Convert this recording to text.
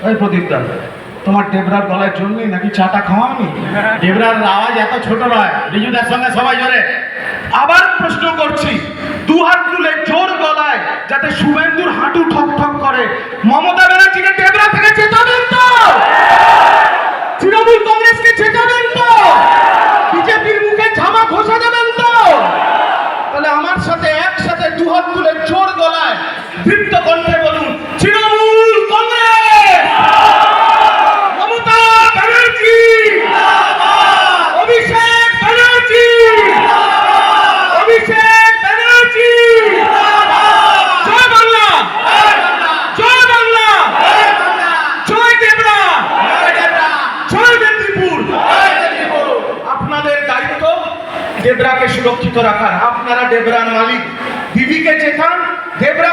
এই প্রদীপ দা, তোমার ডেবরার গলায় জল নেই নাকি? চাটা খাওয়াওনি? ডেবরার আওয়াজ এত ছোট নয়, রিজুদার সঙ্গে সবাই জোরে। আবার প্রশ্ন করছি, দু হাত তুলে জোর গলায়, যাতে শুভেন্দুর হাঁটু ঠক ঠক করে, মমতা ব্যানার্জিকে ডেবরা থেকে চেতাবেন তো? তৃণমূল কংগ্রেসকে চেতাবেন তো? বিজেপির মুখে ঝামা ঘষা দেবেন তো? তাহলে আমার সাথে একসাথে দু হাত তুলে জোর গলায় দীপ্ত কণ্ঠে বলুন, তৃণমূল কংগ্রেস, মমতা ব্যানার্জি, অভিষেক ব্যানার্জি, অভিষেক ব্যানার্জি, জয় বাংলা, জয় বাংলা, জয় দেবরা, জয় মেদিনীপুর। আপনাদের দায়িত্ব ডেবরাকে সুরক্ষিত রাখার। আপনারা ডেবরার মালিক, দিদিকে চেতান, ডেবরা